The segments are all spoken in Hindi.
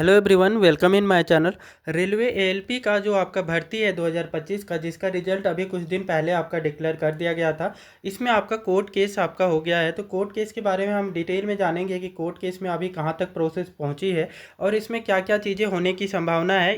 Hello everyone, welcome in my channel. Railway ALP का जो आपका भर्ती है 2025 का, जिसका रिजल्ट अभी कुछ दिन पहले आपका डिक्लेयर कर दिया गया था, इसमें आपका कोर्ट केस आपका हो गया है। तो कोर्ट केस के बारे में हम डिटेल में जानेंगे कि कोर्ट केस में अभी कहां तक प्रोसेस पहुंची है और इसमें क्या क्या चीज़ें होने की संभावना है।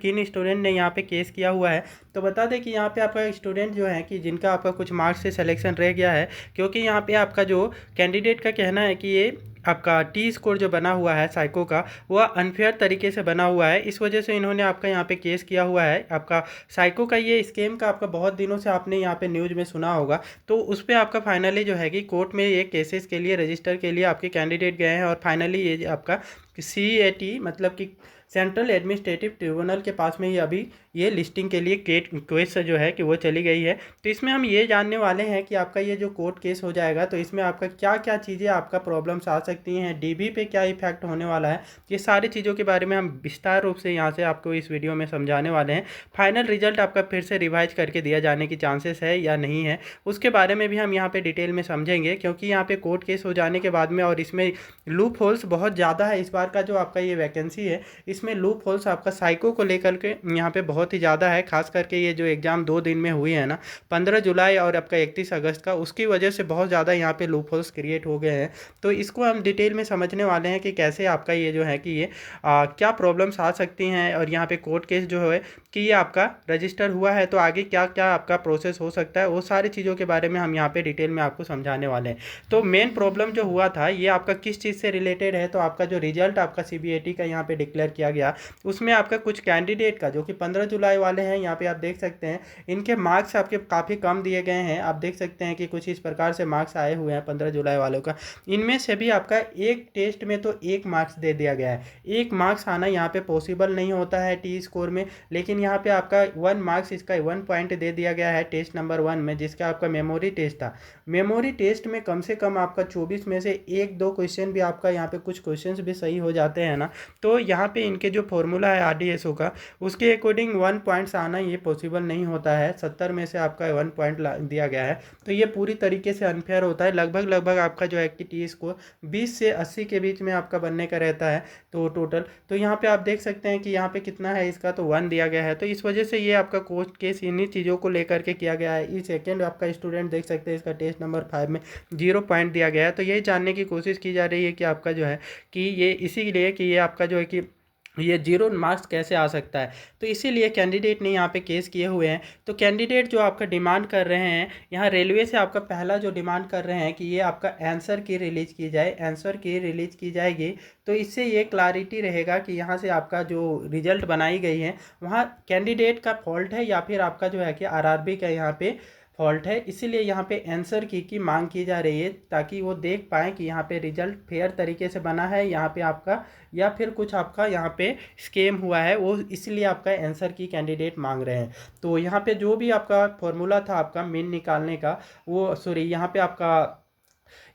किन स्टूडेंट ने यहाँ पे केस किया हुआ है, तो बता दें कि यहाँ पे आपका स्टूडेंट जो है कि जिनका आपका कुछ मार्क्स से सिलेक्शन रह गया है, क्योंकि यहाँ पे आपका जो कैंडिडेट का कहना है कि ये आपका टी स्कोर जो बना हुआ है साइको का, वह अनफेयर तरीके से बना हुआ है। इस वजह से इन्होंने आपका यहाँ पे केस किया हुआ है। आपका साइको का ये स्कैम का आपका बहुत दिनों से आपने यहाँ पे न्यूज़ में सुना होगा, तो उस पर आपका फाइनली जो है कि कोर्ट में ये केसेस के लिए रजिस्टर के लिए आपके कैंडिडेट गए हैं और फाइनली ये आपका CAT मतलब कि सेंट्रल एडमिनिस्ट्रेटिव ट्रिब्यूनल के पास में ही अभी ये लिस्टिंग के लिए केस जो है कि वो चली गई है। तो इसमें हम ये जानने वाले हैं कि आपका ये जो कोर्ट केस हो जाएगा तो इसमें आपका क्या क्या चीज़ें आपका प्रॉब्लम्स आ सकती हैं, डीबी पे क्या इफेक्ट होने वाला है, ये सारी चीज़ों के बारे में हम विस्तार रूप से यहाँ से आपको इस वीडियो में समझाने वाले हैं। फाइनल रिजल्ट आपका फिर से रिवाइज करके दिया जाने की चांसेस है या नहीं है, उसके बारे में भी हम यहाँ पर डिटेल में समझेंगे, क्योंकि यहाँ पर कोर्ट केस हो जाने के बाद में और इसमें लूप होल्स बहुत ज़्यादा है। इस बार का जो आपका ये वैकेंसी है, इसमें लूप होल्स आपका साइको को लेकर के यहाँ पे बहुत ही ज़्यादा है। खास करके ये जो एग्ज़ाम 2 दिन में हुई है ना, 15 जुलाई और आपका 31 अगस्त का, उसकी वजह से बहुत ज़्यादा यहाँ पे लूप होल्स क्रिएट हो गए हैं। तो इसको हम डिटेल में समझने वाले हैं कि कैसे आपका ये जो है कि ये क्या प्रॉब्लम्स आ सकती हैं, और यहाँ पे कोर्ट केस जो है कि ये आपका रजिस्टर हुआ है तो आगे क्या क्या आपका प्रोसेस हो सकता है, वो सारी चीज़ों के बारे में हम यहाँ पे डिटेल में आपको समझाने वाले हैं। तो मेन प्रॉब्लम जो हुआ था ये आपका किस चीज़ से रिलेटेड है, तो आपका जो रिजल्ट आपका CBAT का यहाँ पे डिक्लेयर किया गया, उसमें आपका कुछ कैंडिडेट का जो कि 15 जुलाई वाले हैं, यहाँ पे आप देख सकते हैं इनके मार्क्स आपके काफ़ी कम दिए गए हैं। आप देख सकते हैं कि कुछ इस प्रकार से मार्क्स आए हुए हैं 15 जुलाई वालों का। इनमें से भी आपका एक टेस्ट में तो 1 मार्क्स दे दिया गया है। 1 मार्क्स आना यहाँ पे पॉसिबल नहीं होता है टी स्कोर में, लेकिन यहाँ पे आपका 1 मार्क्स, इसका 1 पॉइंट दे दिया गया है टेस्ट नंबर 1 में, जिसका आपका मेमोरी टेस्ट था। मेमोरी टेस्ट में कम से कम आपका 24 में से 1-2 क्वेश्चन भी आपका यहाँ पे कुछ क्वेश्चंस भी सही हो जाते हैं ना, तो यहाँ पे इनके जो फॉर्मूला है RDSO का, उसके अकॉर्डिंग 1 पॉइंट्स आना ये पॉसिबल नहीं होता है। 70 में से आपका 1 पॉइंट दिया गया है, तो ये पूरी तरीके से अनफेयर होता है। लगभग आपका जो है कि टी स्कोर 20 से 80 के बीच में आपका बनने का रहता है तो टोटल। तो यहाँ पे आप देख सकते हैं कि यहाँ पे कितना है इसका, तो 1 दिया गया है। तो इस वजह से ये आपका कोर्ट केस इन्हीं चीज़ों को लेकर के किया गया है। इस सेकेंड आपका स्टूडेंट देख सकते हैं, इसका टेस्ट नंबर 5 में 0 पॉइंट दिया गया है। तो यही जानने की कोशिश की जा रही है कि आपका जो है कि ये इसीलिए कि ये आपका जो है कि ये 0 मार्क्स कैसे आ सकता है, तो इसीलिए कैंडिडेट ने यहाँ पे केस किए हुए हैं। तो कैंडिडेट जो आपका डिमांड कर रहे हैं यहाँ रेलवे से, आपका पहला जो डिमांड कर रहे हैं कि ये आपका आंसर की रिलीज़ की जाए, आंसर की रिलीज़ की जाएगी, तो इससे ये क्लैरिटी रहेगा कि यहाँ से आपका जो रिजल्ट बनाई गई है वहाँ कैंडिडेट का फॉल्ट है या फिर आपका जो है कि RRB का यहाँ पे फॉल्ट है। इसीलिए यहाँ पे आंसर की मांग की जा रही है, ताकि वो देख पाएँ कि यहाँ पे रिजल्ट फेयर तरीके से बना है यहाँ पे आपका, या फिर कुछ आपका यहाँ पे स्कैम हुआ है, वो इसलिए आपका आंसर की कैंडिडेट मांग रहे हैं। तो यहाँ पे जो भी आपका फॉर्मूला था आपका मीन निकालने का, वो सॉरी यहाँ पे आपका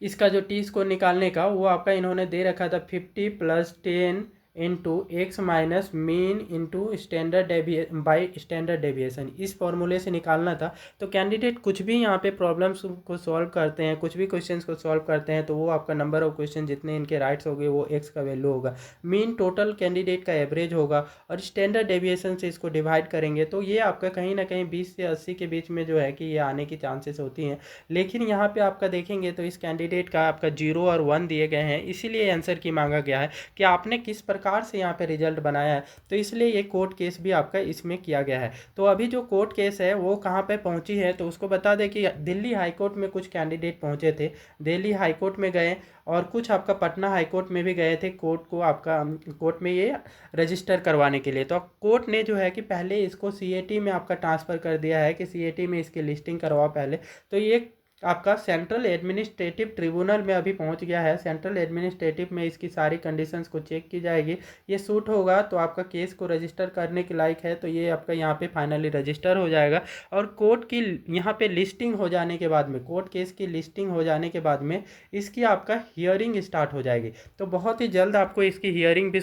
इसका जो टी स्कोर निकालने का, वो आपका इन्होंने दे रखा था 50 + 10 into x minus mean into standard deviation, इस फॉर्मूले से निकालना था। तो कैंडिडेट कुछ भी यहाँ पे प्रॉब्लम्स को सॉल्व करते हैं, कुछ भी क्वेश्चंस को सॉल्व करते हैं, तो वो आपका नंबर ऑफ क्वेश्चन जितने इनके राइट्स हो गए वो एक्स का वैल्यू होगा, मीन टोटल कैंडिडेट का एवरेज होगा, और स्टैंडर्ड डेविएशन से इसको डिवाइड करेंगे तो ये आपका कहीं ना कहीं 20 से 80 के बीच में जो है कि ये आने की चांसेस होती हैं। लेकिन यहाँ पे आपका देखेंगे तो इस कैंडिडेट का आपका 0 और 1 दिए गए हैं, इसीलिए आंसर की मांगा गया है कि आपने किस प्रकार से यहाँ पे रिजल्ट बनाया है। तो इसलिए ये कोर्ट केस भी आपका इसमें किया गया है। तो अभी जो कोर्ट केस है वो कहाँ पे पहुँची है, तो उसको बता दें कि दिल्ली हाई कोर्ट में कुछ कैंडिडेट पहुँचे थे, दिल्ली हाई कोर्ट में गए, और कुछ आपका पटना हाई कोर्ट में भी गए थे कोर्ट को आपका कोर्ट में ये रजिस्टर करवाने के लिए। तो कोर्ट ने जो है कि पहले इसको CAT में आपका ट्रांसफ़र कर दिया है कि CAT में इसकी लिस्टिंग करवाओ पहले। तो ये आपका सेंट्रल एडमिनिस्ट्रेटिव ट्रिब्यूनल में अभी पहुंच गया है। सेंट्रल एडमिनिस्ट्रेटिव में इसकी सारी कंडीशंस को चेक की जाएगी, ये सूट होगा तो आपका केस को रजिस्टर करने के लायक है, तो ये आपका यहाँ पे फाइनली रजिस्टर हो जाएगा। और कोर्ट की यहाँ पे लिस्टिंग हो जाने के बाद में, कोर्ट केस की लिस्टिंग हो जाने के बाद में इसकी आपका हियरिंग स्टार्ट हो जाएगी। तो बहुत ही जल्द आपको इसकी हियरिंग भी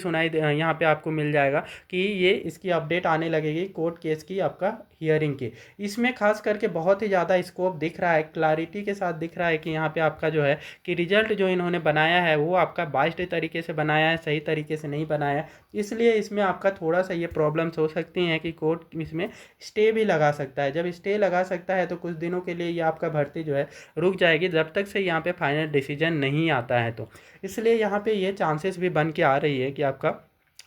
यहाँ पे आपको मिल जाएगा कि ये इसकी अपडेट आने लगेगी कोर्ट केस की आपका हियरिंग की। इसमें खास करके बहुत ही ज़्यादा स्कोप दिख रहा है, क्लैरिटी क्लैरिटी के साथ दिख रहा है कि यहाँ पे आपका जो है कि रिजल्ट जो इन्होंने बनाया है वो आपका बाइस्ड तरीके से बनाया है, सही तरीके से नहीं बनाया, इसलिए इसमें आपका थोड़ा सा ये प्रॉब्लम्स हो सकती हैं कि कोर्ट इसमें स्टे भी लगा सकता है। जब स्टे लगा सकता है तो कुछ दिनों के लिए ये आपका भर्ती जो है रुक जाएगी, जब तक से यहाँ पे फाइनल डिसीजन नहीं आता है। तो इसलिए यहाँ पे ये चांसेस भी बन के आ रही है कि आपका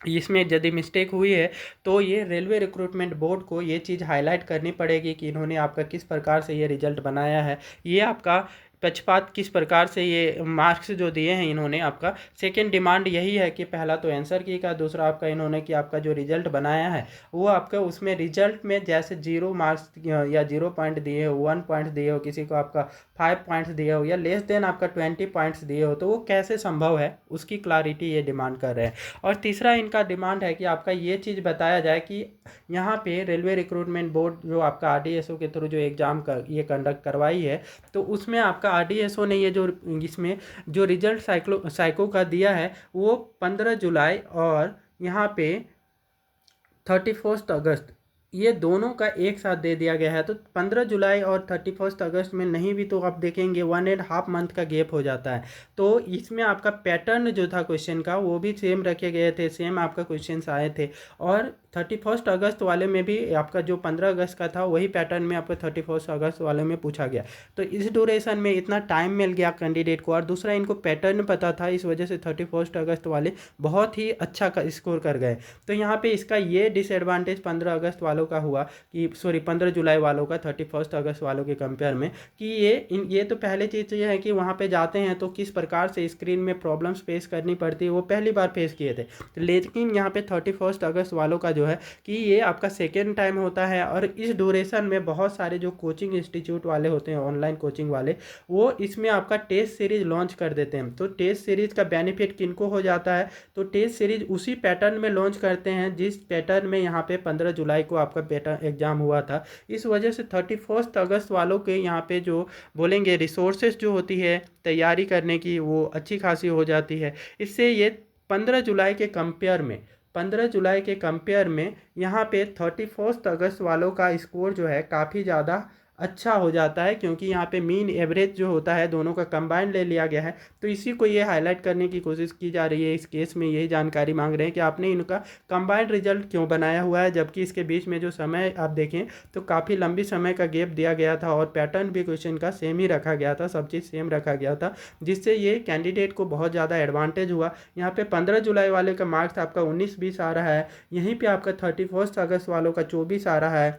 इसमें यदि मिस्टेक हुई है तो ये रेलवे रिक्रूटमेंट बोर्ड को ये चीज़ हाईलाइट करनी पड़ेगी कि इन्होंने आपका किस प्रकार से ये रिजल्ट बनाया है, ये आपका पक्षपात किस प्रकार से ये मार्क्स जो दिए हैं इन्होंने। आपका सेकंड डिमांड यही है कि पहला तो आंसर की का, दूसरा आपका इन्होंने कि आपका जो रिजल्ट बनाया है वो आपका उसमें रिजल्ट में जैसे 0 मार्क्स या 0 पॉइंट दिए हो, 1 पॉइंट दिए हो, किसी को आपका 5 पॉइंट्स दिए हो या लेस देन आपका 20 पॉइंट्स दिए हो, तो वो कैसे संभव है उसकी क्लैरिटी ये डिमांड कर रहे हैं। और तीसरा इनका डिमांड है कि आपका ये चीज़ बताया जाए कि यहाँ पे रेलवे रिक्रूटमेंट बोर्ड जो आपका RDSO के थ्रू जो एग्ज़ाम ये कंडक्ट करवाई है, तो उसमें आपका RDSO ने ये जो इसमें जो रिजल्ट साइको का दिया है वो 15 जुलाई और यहाँ पे 31 अगस्त, ये दोनों का एक साथ दे दिया गया है। तो 15 जुलाई और 31 अगस्त में नहीं भी तो आप देखेंगे 1.5 मंथ का गैप हो जाता है। तो इसमें आपका पैटर्न जो था क्वेश्चन का वो भी सेम रखे गए थे, सेम आपका क्वेश्चंस आए थे। और 31 अगस्त वाले में भी आपका जो 15 अगस्त का था वही पैटर्न में आपका 31 अगस्त वाले में पूछा गया। तो इस ड्यूरेशन में इतना टाइम मिल गया कैंडिडेट को, और दूसरा इनको पैटर्न पता था, इस वजह से 31 अगस्त वाले बहुत ही अच्छा स्कोर कर गए। तो यहाँ पे इसका ये डिसएडवांटेज 15 अगस्त वालों का हुआ कि 15 जुलाई वालों का 31 अगस्त वालों के कंपेयर में, कि ये तो पहले चीज़ ये है कि वहाँ पे जाते हैं तो किस प्रकार से स्क्रीन में प्रॉब्लम्स फेस करनी पड़ती है वो पहली बार फेस किए थे। लेकिन यहाँ पे 31 अगस्त वालों का जो है कि ये आपका सेकेंड टाइम होता है। और इस ड्यूरेशन में बहुत सारे जो कोचिंग इंस्टीट्यूट वाले होते हैं, ऑनलाइन कोचिंग वाले, वो इसमें आपका टेस्ट सीरीज लॉन्च कर देते हैं। तो टेस्ट सीरीज का बेनिफिट किनको हो जाता है, तो टेस्ट सीरीज उसी पैटर्न में लॉन्च करते हैं जिस पैटर्न में यहाँ पे 15 जुलाई को आपका पैटर्न एग्जाम हुआ था। इस वजह से 31 अगस्त वालों के यहाँ पे जो बोलेंगे रिसोर्सेज जो होती है तैयारी करने की वो अच्छी खासी हो जाती है। इससे ये 15 जुलाई के कंपेयर में यहाँ पे 31 अगस्त वालों का स्कोर जो है काफ़ी ज़्यादा अच्छा हो जाता है, क्योंकि यहाँ पे मीन एवरेज जो होता है दोनों का कंबाइंड ले लिया गया है। तो इसी को ये हाईलाइट करने की कोशिश की जा रही है। इस केस में यही जानकारी मांग रहे हैं कि आपने इनका कंबाइंड रिजल्ट क्यों बनाया हुआ है, जबकि इसके बीच में जो समय आप देखें तो काफ़ी लंबी समय का गैप दिया गया था और पैटर्न भी क्वेश्चन का सेम ही रखा गया था, सब चीज़ सेम रखा गया था, जिससे ये कैंडिडेट को बहुत ज़्यादा एडवांटेज हुआ। यहाँ पे 15 जुलाई वाले का मार्क्स आपका 19-20 आ रहा है, यहीं पे आपका 31 अगस्त वालों का 24 आ रहा है,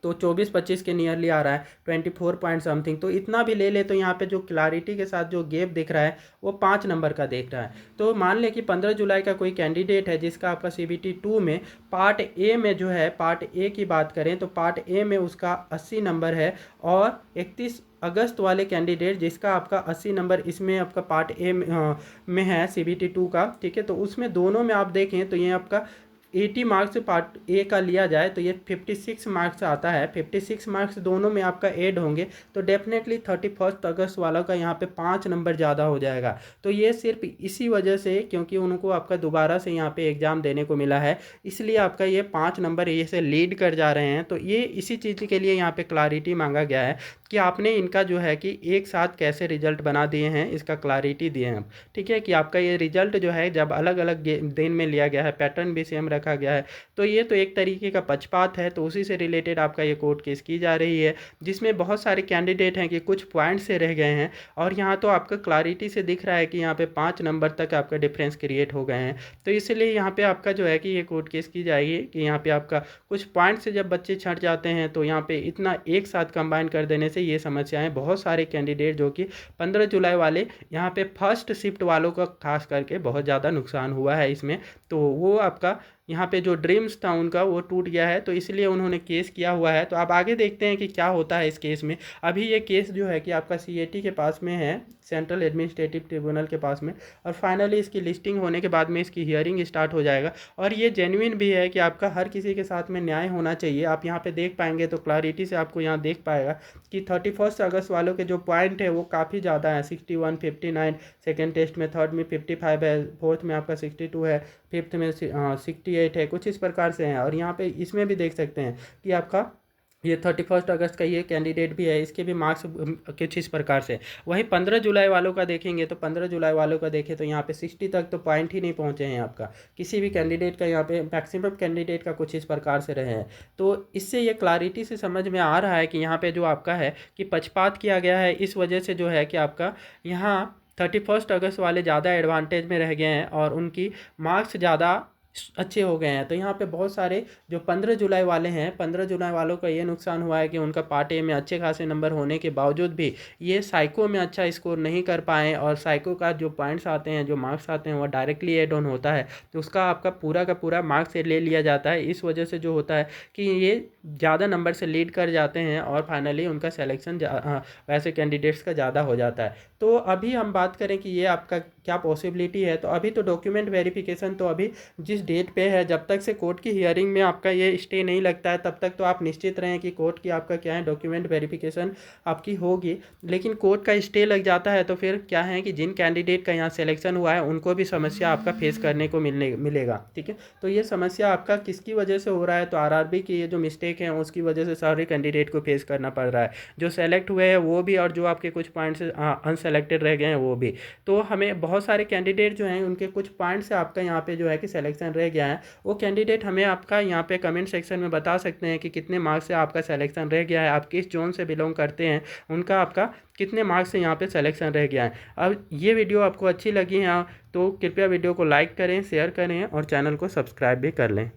तो 24-25 के नियरली आ रहा है, 24 पॉइंट समथिंग। तो इतना भी ले ले तो यहाँ पे जो क्लैरिटी के साथ जो गैप दिख रहा है वो 5 नंबर का दिख रहा है। तो मान ले कि 15 जुलाई का कोई कैंडिडेट है जिसका आपका CBT 2 में पार्ट ए में जो है, पार्ट ए की बात करें तो पार्ट ए में उसका 80 नंबर है, और 31 अगस्त वाले कैंडिडेट जिसका आपका 80 नंबर इसमें आपका पार्ट ए में है CBT 2 का, ठीक है। तो उसमें दोनों में आप देखें तो ये आपका 80 मार्क्स से पार्ट ए का लिया जाए तो ये 56 मार्क्स आता है। 56 मार्क्स दोनों में आपका ऐड होंगे तो डेफिनेटली 31 अगस्त वाला का यहाँ पे 5 नंबर ज़्यादा हो जाएगा। तो ये सिर्फ इसी वजह से, क्योंकि उनको आपका दोबारा से यहाँ पे एग्ज़ाम देने को मिला है, इसलिए आपका ये 5 नंबर ये से लीड कर जा रहे हैं। तो ये इसी चीज़ के लिए यहाँ पे क्लैरिटी मांगा गया है कि आपने इनका जो है कि एक साथ कैसे रिजल्ट बना दिए हैं, इसका क्लैरिटी दिए हैं, ठीक है। कि आपका ये रिजल्ट जो है जब अलग अलग दिन में लिया गया है, पैटर्न भी सेम रखा गया है, तो ये तो एक तरीके का पक्षपात है। तो उसी से रिलेटेड आपका ये कोर्ट केस की जा रही है, जिसमें बहुत सारे कैंडिडेट हैं कि कुछ पॉइंट से रह गए हैं, और यहाँ तो आपका क्लैरिटी से दिख रहा है कि यहाँ पे 5 नंबर तक आपका डिफरेंस क्रिएट हो गए हैं। तो इसलिए यहाँ पे आपका जो है कि ये कोर्ट केस की जाएगी कि यहाँ पे आपका कुछ पॉइंट से जब बच्चे छट जाते हैं तो यहाँ पे इतना एक साथ कंबाइन कर देने से ये समस्याएं बहुत सारे कैंडिडेट जो कि 15 जुलाई वाले यहाँ पे फर्स्ट शिफ्ट वालों का खास करके बहुत ज़्यादा नुकसान हुआ है इसमें। तो वो आपका यहाँ पे जो ड्रीम्स था उनका वो टूट गया है, तो इसलिए उन्होंने केस किया हुआ है। तो आप आगे देखते हैं कि क्या होता है इस केस में। अभी ये केस जो है कि आपका CAT के पास में है, सेंट्रल एडमिनिस्ट्रेटिव ट्रिब्यूनल के पास में, और फाइनली इसकी लिस्टिंग होने के बाद में इसकी हियरिंग स्टार्ट हो जाएगा। और ये जेन्युइन भी है कि आपका हर किसी के साथ में न्याय होना चाहिए। आप यहाँ पे देख पाएंगे तो क्लैरिटी से आपको यहाँ देख पाएगा कि 31 अगस्त वालों के जो पॉइंट है वो काफ़ी ज़्यादा है, 61, 59, सेकेंड टेस्ट में, थर्ड में 55 है, फोर्थ में आपका 62 है, फिफ्थ में 68 है, कुछ इस प्रकार से हैं। और यहाँ पे इसमें भी देख सकते हैं कि आपका ये 31 अगस्त का ये कैंडिडेट भी है, इसके भी मार्क्स कुछ इस प्रकार से। वहीं 15 जुलाई वालों का देखेंगे तो 15 जुलाई वालों का देखें तो यहाँ पे 60 तक तो पॉइंट ही नहीं पहुँचे हैं आपका, किसी भी कैंडिडेट का यहाँ पे मैक्सिमम कैंडिडेट का कुछ इस प्रकार से रहे हैं। तो इससे ये क्लैरिटी से समझ में आ रहा है कि यहाँ पे जो आपका है कि पक्षपात किया गया है, इस वजह से जो है कि आपका यहाँ 31 अगस्त वाले ज़्यादा एडवांटेज में रह गए हैं और उनकी मार्क्स ज़्यादा अच्छे हो गए हैं। तो यहाँ पे बहुत सारे जो 15 जुलाई वाले हैं, 15 जुलाई वालों का ये नुकसान हुआ है कि उनका पार्ट ए में अच्छे खासे नंबर होने के बावजूद भी ये साइको में अच्छा स्कोर नहीं कर पाए और साइको का जो पॉइंट्स आते हैं, जो मार्क्स आते हैं, वो डायरेक्टली एड ऑन होता है, तो उसका आपका पूरा का पूरा मार्क्स ले लिया जाता है। इस वजह से जो होता है कि ये ज़्यादा नंबर से लीड कर जाते हैं और फाइनली उनका सिलेक्शन वैसे कैंडिडेट्स का ज़्यादा हो जाता है। तो अभी हम बात करें कि ये आपका क्या पॉसिबिलिटी है, तो अभी तो डॉक्यूमेंट वेरिफिकेशन तो अभी जिस डेट पे है, जब तक से कोर्ट की हियरिंग में आपका ये स्टे नहीं लगता है तब तक तो आप निश्चित रहें कि कोर्ट की आपका क्या है डॉक्यूमेंट वेरिफिकेशन आपकी होगी। लेकिन कोर्ट का स्टे लग जाता है तो फिर क्या है कि जिन कैंडिडेट का यहाँ सिलेक्शन हुआ है उनको भी समस्या आपका फेस करने को मिलेगा। ठीक है, तो ये समस्या आपका किसकी वजह से हो रहा है, तो आरआरबी की ये जो मिस्टेक है उसकी वजह से सारे कैंडिडेट को फेस करना पड़ रहा है, जो सेलेक्ट हुए हैं वो भी और जो आपके कुछ पॉइंट्स अनसेलेक्टेड रह गए हैं वो भी। तो हमें बहुत सारे कैंडिडेट जो हैं उनके कुछ पॉइंट से आपका यहाँ पे जो है कि सिलेक्शन रह गया है, वो कैंडिडेट हमें आपका यहाँ पे कमेंट सेक्शन में बता सकते हैं कि कितने मार्क्स से आपका सिलेक्शन रह गया है, आप किस जोन से बिलोंग करते हैं, उनका आपका कितने मार्क्स से यहाँ पे सिलेक्शन रह गया है। अब ये वीडियो आपको अच्छी लगी है तो कृपया वीडियो को लाइक करें, शेयर करें और चैनल को सब्सक्राइब भी कर लें।